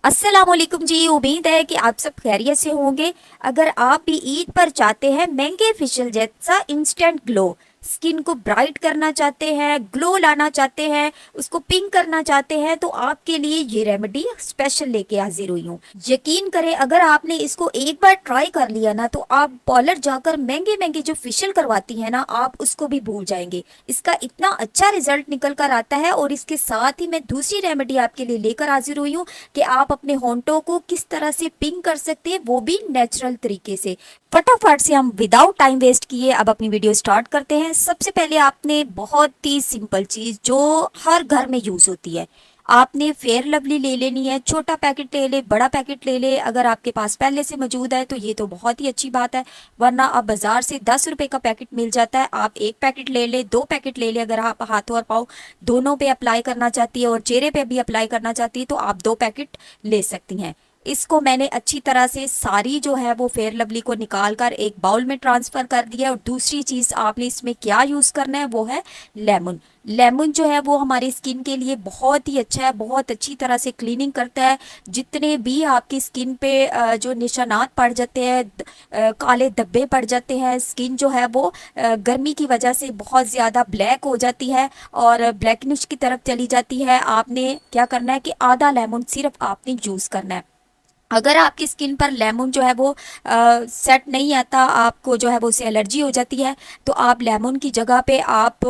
अस्सलामुअलैकुम जी। उम्मीद है कि आप सब खैरियत से होंगे। अगर आप भी ईद पर चाहते हैं महंगे फेशियल जैसा इंस्टेंट ग्लो, स्किन को ब्राइट करना चाहते हैं, ग्लो लाना चाहते हैं, उसको पिंक करना चाहते हैं, तो आपके लिए ये रेमेडी स्पेशल लेके हाजिर हुई हूँ। यकीन करें, अगर आपने इसको एक बार ट्राई कर लिया ना, तो आप पार्लर जाकर महंगे महंगे जो फेशियल करवाती है ना, आप उसको भी भूल जाएंगे। इसका इतना अच्छा रिजल्ट निकल कर आता है। और इसके साथ ही मैं दूसरी रेमेडी आपके लिए लेकर हाजिर हुई हूँ कि आप अपने होंठों को किस तरह से पिंक कर सकते हैं, वो भी नेचुरल तरीके से। फटाफट से हम विदाउट टाइम वेस्ट किए अब अपनी वीडियो स्टार्ट करते हैं। सबसे पहले आपने बहुत ही सिंपल चीज जो हर घर में यूज होती है, आपने फेयर लवली ले लेनी है। छोटा पैकेट ले ले, बड़ा पैकेट ले ले, अगर आपके पास पहले से मौजूद है तो ये तो बहुत ही अच्छी बात है, वरना आप बाजार से 10 रुपए का पैकेट मिल जाता है। आप एक पैकेट ले ले, दो पैकेट ले ले। अगर आप हाथों और पाँव दोनों पे अप्लाई करना चाहती है और चेहरे पे भी अप्लाई करना चाहती है तो आप दो पैकेट ले सकती हैं। इसको मैंने अच्छी तरह से सारी जो है वो फेयर लवली को निकाल कर एक बाउल में ट्रांसफर कर दिया। और दूसरी चीज आपने इसमें क्या यूज करना है वो है लेमन। लेमन जो है वो हमारी स्किन के लिए बहुत ही अच्छा है, बहुत अच्छी तरह से क्लीनिंग करता है। जितने भी आपकी स्किन पे जो निशानात पड़ जाते हैं, काले धब्बे पड़ जाते हैं, स्किन जो है वो गर्मी की वजह से बहुत ज़्यादा ब्लैक हो जाती है और ब्लैकनिश की तरफ चली जाती है, आपने क्या करना है कि आधा लेमन सिर्फ आपने यूज़ करना है। अगर आपकी स्किन पर लेमन जो है वो सेट नहीं आता, आपको जो है वो उससे एलर्जी हो जाती है, तो आप लेमन की जगह पे आप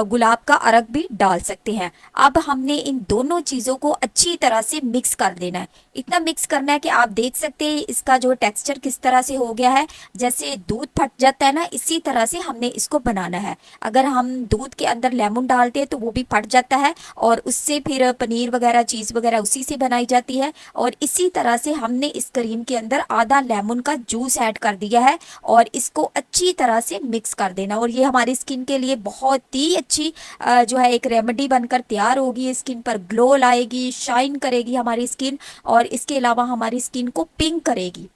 गुलाब का अर्क भी डाल सकते हैं। अब हमने इन दोनों चीज़ों को अच्छी तरह से मिक्स कर देना है। इतना मिक्स करना है कि आप देख सकते हैं इसका जो टेक्सचर किस तरह से हो गया है, जैसे दूध फट जाता है ना, इसी तरह से हमने इसको बनाना है। अगर हम दूध के अंदर लेमन डालते हैं तो वो भी फट जाता है और उससे फिर पनीर वगैरह चीज़ वगैरह उसी से बनाई जाती है। और इसी तरह से हमने इस क्रीम के अंदर आधा लेमन का जूस ऐड कर दिया है और इसको अच्छी तरह से मिक्स कर देना। और ये हमारी स्किन के लिए बहुत ही अच्छी जो है एक रेमेडी बनकर तैयार होगी। स्किन पर ग्लो लाएगी, शाइन करेगी हमारी स्किन, और इसके अलावा हमारी स्किन को पिंक करेगी।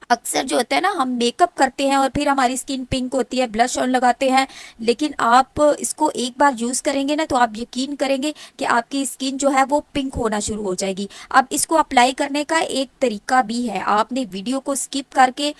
अक्सर जो होता है ना, हम मेकअप करते हैं और फिर हमारी स्किन पिंक होती है, ब्लश ऑन लगाते हैं, लेकिन आप इसको एक बार यूज़ करेंगे ना तो आप यकीन करेंगे कि आपकी स्किन जो है वो पिंक होना शुरू हो जाएगी। अब इसको अप्लाई करने का एक तरीका भी है, आपने वीडियो को स्किप करके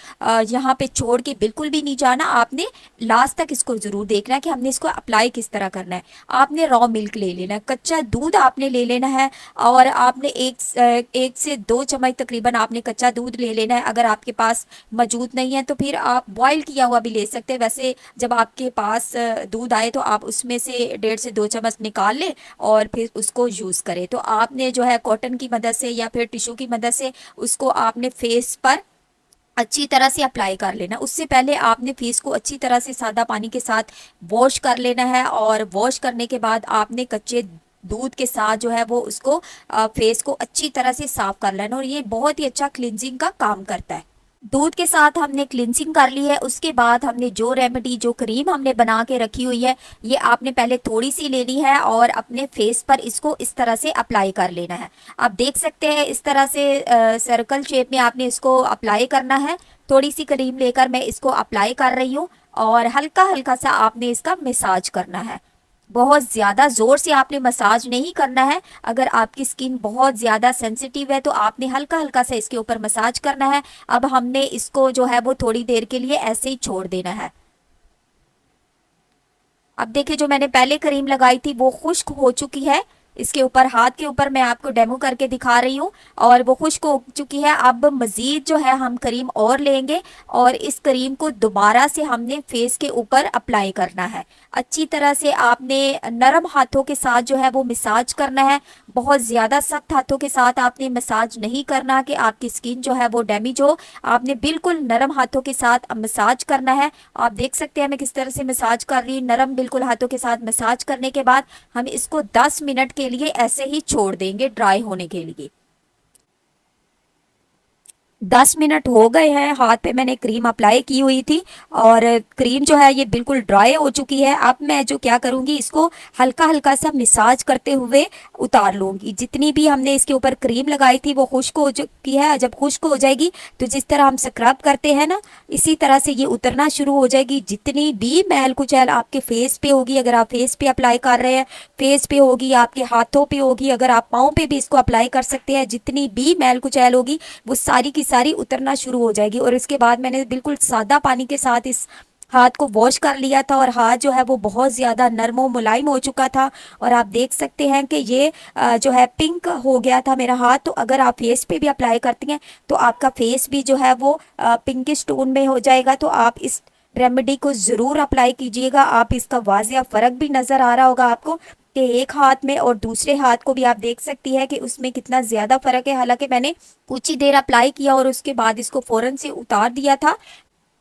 यहाँ पे छोड़ के बिल्कुल भी नहीं जाना, आपने लास्ट तक इसको ज़रूर देखना है कि हमने इसको अप्लाई किस तरह करना है। आपने रॉ मिल्क ले लेना है, कच्चा दूध आपने ले लेना है, और आपने एक से दो चम्मच तकरीबन आपने कच्चा दूध ले लेना है। अगर आपके पास मौजूद नहीं है तो फिर आप बॉईल किया हुआ भी ले सकते हैं। वैसे जब आपके पास दूध आए तो आप उसमें से 1.5 से 2 चम्मच निकाल लें और फिर उसको यूज़ करें। तो आपने जो है कॉटन की मदद से या फिर टिश्यू की मदद से उसको आपने फेस पर अच्छी तरह से अप्लाई कर लेना। उससे पहले आपने फेस को अच्छी तरह से सादा पानी के साथ वॉश कर लेना है, और वॉश करने के बाद आपने कच्चे दूध के साथ जो है वो उसको फेस को अच्छी तरह से साफ कर लेना। और ये बहुत ही अच्छा क्लिनजिंग का काम करता है। दूध के साथ हमने क्लिनजिंग कर ली है, उसके बाद हमने जो रेमेडी जो क्रीम हमने बना के रखी हुई है, ये आपने पहले थोड़ी सी लेनी है और अपने फेस पर इसको इस तरह से अप्लाई कर लेना है। आप देख सकते हैं इस तरह से सर्कल शेप में आपने इसको अप्लाई करना है। थोड़ी सी क्रीम लेकर मैं इसको अप्लाई कर रही हूँ और हल्का हल्का सा आपने इसका मसाज करना है। बहुत ज़्यादा ज़ोर से आपने मसाज नहीं करना है। अगर आपकी स्किन बहुत ज़्यादा सेंसिटिव है तो आपने हल्का हल्का सा इसके ऊपर मसाज करना है। अब हमने इसको जो है वो थोड़ी देर के लिए ऐसे ही छोड़ देना है। अब देखिए, जो मैंने पहले क्रीम लगाई थी वो खुश्क हो चुकी है। इसके ऊपर हाथ के ऊपर मैं आपको डेमो करके दिखा रही हूँ और वो खुश्क हो चुकी है। अब मजीद जो है हम क्रीम और लेंगे और इस क्रीम को दोबारा से हमने फेस के ऊपर अप्लाई करना है। अच्छी तरह से आपने नरम हाथों के साथ जो है वो मसाज करना है। बहुत ज़्यादा सख्त हाथों के साथ आपने मसाज नहीं करना कि आपकी स्किन जो है वो डैमेज हो। आपने बिल्कुल नरम हाथों के साथ मसाज करना है। आप देख सकते हैं मैं किस तरह से मसाज कर रही हूँ। नरम बिल्कुल हाथों के साथ मसाज करने के बाद हम इसको 10 मिनट के लिए ऐसे ही छोड़ देंगे ड्राई होने के लिए। 10 मिनट हो गए हैं, हाथ पे मैंने क्रीम अप्लाई की हुई थी और क्रीम जो है ये बिल्कुल ड्राई हो चुकी है। अब मैं जो क्या करूँगी, इसको हल्का हल्का सा मिसाज करते हुए उतार लूँगी। जितनी भी हमने इसके ऊपर क्रीम लगाई थी वो खुश्क हो चुकी है। जब खुश्क हो जाएगी तो जिस तरह हम स्क्रब करते हैं ना, इसी तरह से ये उतरना शुरू हो जाएगी। जितनी भी मैल कुचैल आपके फेस पे होगी, अगर आप फेस पे अप्लाई कर रहे हैं, फेस पे होगी, आपके हाथों पे होगी, अगर आप पाँव पे भी इसको अप्लाई कर सकते हैं, जितनी भी मैल कुचैल होगी वो सारी की सारी उतरना शुरू हो जाएगी। और इसके बाद मैंने बिल्कुल सादा पानी के साथ इस हाथ को वॉश कर लिया था और हाथ जो है वो बहुत ज़्यादा नरम और मुलायम हो चुका था। और आप देख सकते हैं कि ये जो है पिंक हो गया था मेरा हाथ। तो अगर आप फेस पे भी अप्लाई करती हैं तो आपका फेस भी जो है वो पिंकिश टोन में हो जाएगा। तो आप इस रेमेडी को ज़रूर अप्लाई कीजिएगा। आप इसका वाजिया फ़र्क भी नज़र आ रहा होगा आपको कि एक हाथ में और दूसरे हाथ को भी आप देख सकती है कि उसमें कितना ज़्यादा फ़र्क है। हालांकि मैंने कुछ ही देर अप्लाई किया और उसके बाद इसको फ़ौरन से उतार दिया था।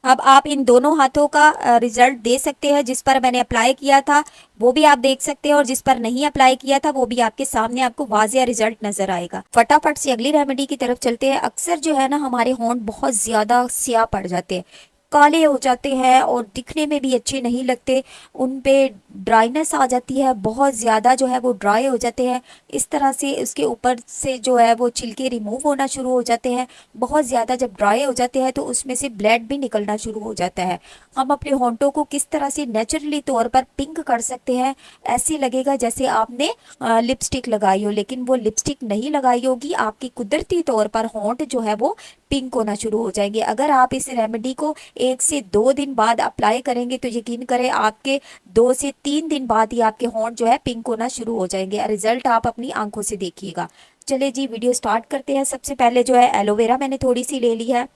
अब आप इन दोनों हाथों का रिजल्ट दे सकते हैं। जिस पर मैंने अप्लाई किया था वो भी आप देख सकते हैं और जिस पर नहीं अप्लाई किया था वो भी आपके सामने आपको वाजिया रिजल्ट नजर आएगा। फटाफट से अगली रेमेडी की तरफ चलते हैं। अक्सर जो है ना हमारे होंठ बहुत ज़्यादा स्याह पड़ जाते हैं, काले हो जाते हैं और दिखने में भी अच्छे नहीं लगते। उन पे ड्राइनेस आ जाती है, बहुत ज़्यादा जो है वो ड्राई हो जाते हैं। इस तरह से उसके ऊपर से जो है वो छिलके रिमूव होना शुरू हो जाते हैं। बहुत ज़्यादा जब ड्राई हो जाते हैं तो उसमें से ब्लड भी निकलना शुरू हो जाता है। हम अपने होंठों को किस तरह से नेचुरली तौर पर पिंक कर सकते हैं, ऐसे लगेगा जैसे आपने लिपस्टिक लगाई हो, लेकिन वो लिपस्टिक नहीं लगाई होगी। आपकी कुदरती तौर पर होंठ जो है वो पिंक होना शुरू हो जाएंगे। अगर आप इस रेमेडी को 1 से 2 दिन बाद अप्लाई करेंगे तो यकीन करें आपके 2 से 3 दिन बाद ही आपके होंठ जो है पिंक होना शुरू हो जाएंगे। रिजल्ट आप अपनी आंखों से देखिएगा। चले जी वीडियो स्टार्ट करते हैं। सबसे पहले जो है एलोवेरा मैंने थोड़ी सी ले ली है।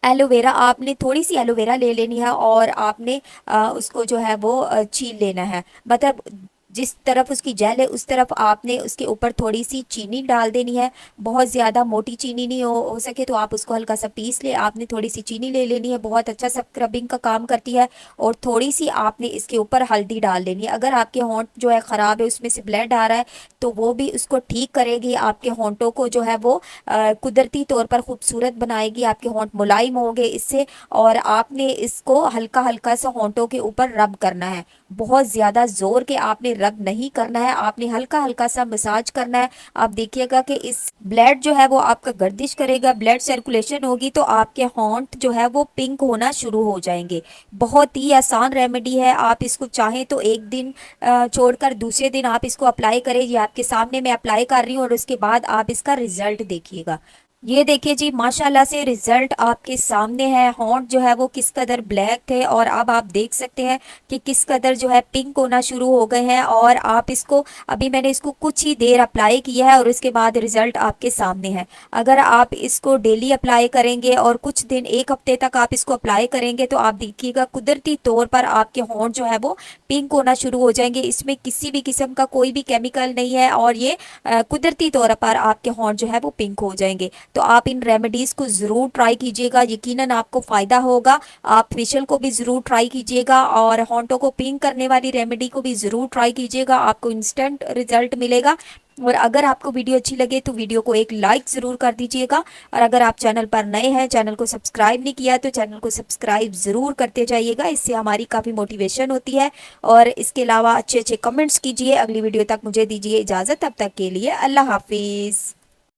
एलोवेरा आपने थोड़ी सी एलोवेरा ले लेनी है और आपने उसको जो है वो छील लेना है। मतलब जिस तरफ उसकी जेल है उस तरफ आपने उसके ऊपर थोड़ी सी चीनी डाल देनी है। बहुत ज़्यादा मोटी चीनी नहीं हो सके तो आप उसको हल्का सा पीस ले। आपने थोड़ी सी चीनी ले लेनी है, बहुत अच्छा स्क्रबिंग का काम करती है। और थोड़ी सी आपने इसके ऊपर हल्दी डाल देनी है। अगर आपके होंठ जो है ख़राब है, उसमें से ब्लड आ रहा है, तो वो भी उसको ठीक करेगी। आपके होंठों को जो है वो कुदरती तौर पर खूबसूरत बनाएगी। आपके होंठ मुलायम होंगे इससे। और आपने इसको हल्का हल्का सा होंठों के ऊपर रब करना है, बहुत ज़्यादा जोर के आपने रब नहीं करना है, आपने हल्का हल्का सा मसाज करना है। आप देखिएगा कि इस ब्लड जो है वो आपका गर्दिश करेगा, ब्लड सर्कुलेशन होगी तो आपके होंठ जो है वो पिंक होना शुरू हो जाएंगे। बहुत ही आसान रेमेडी है। आप इसको चाहें तो एक दिन छोड़कर दूसरे दिन आप इसको अप्लाई करें। ये आपके सामने मैं अप्लाई कर रही हूँ और उसके बाद आप इसका रिजल्ट देखिएगा। ये देखिए जी, माशाल्लाह से रिजल्ट आपके सामने है। होंठ जो है वो किस कदर ब्लैक थे और अब आप देख सकते हैं कि किस कदर जो है पिंक होना शुरू हो गए हैं। और आप इसको, अभी मैंने इसको कुछ ही देर अप्लाई किया है और उसके बाद रिजल्ट आपके सामने है। अगर आप इसको डेली अप्लाई करेंगे और कुछ दिन, 1 हफ्ते तक आप इसको अप्लाई करेंगे तो आप देखिएगा कुदरती तौर पर आपके होंठ जो है वो पिंक होना शुरू हो जाएंगे। इसमें किसी भी किस्म का कोई भी केमिकल नहीं है और ये कुदरती तौर पर आपके होंठ जो है वो पिंक हो जाएंगे। तो आप इन रेमेडीज़ को ज़रूर ट्राई कीजिएगा, यकीनन आपको फ़ायदा होगा। आप फेशियल को भी ज़रूर ट्राई कीजिएगा और होंठों को पिंक करने वाली रेमेडी को भी ज़रूर ट्राई कीजिएगा, आपको इंस्टेंट रिजल्ट मिलेगा। और अगर आपको वीडियो अच्छी लगे तो वीडियो को एक लाइक ज़रूर कर दीजिएगा। और अगर आप चैनल पर नए हैं, चैनल को सब्सक्राइब नहीं किया तो चैनल को सब्सक्राइब ज़रूर करते जाइएगा, इससे हमारी काफ़ी मोटिवेशन होती है। और इसके अलावा अच्छे अच्छे कमेंट्स कीजिए। अगली वीडियो तक मुझे दीजिए इजाज़त, तब तक के लिए अल्लाह हाफिज़।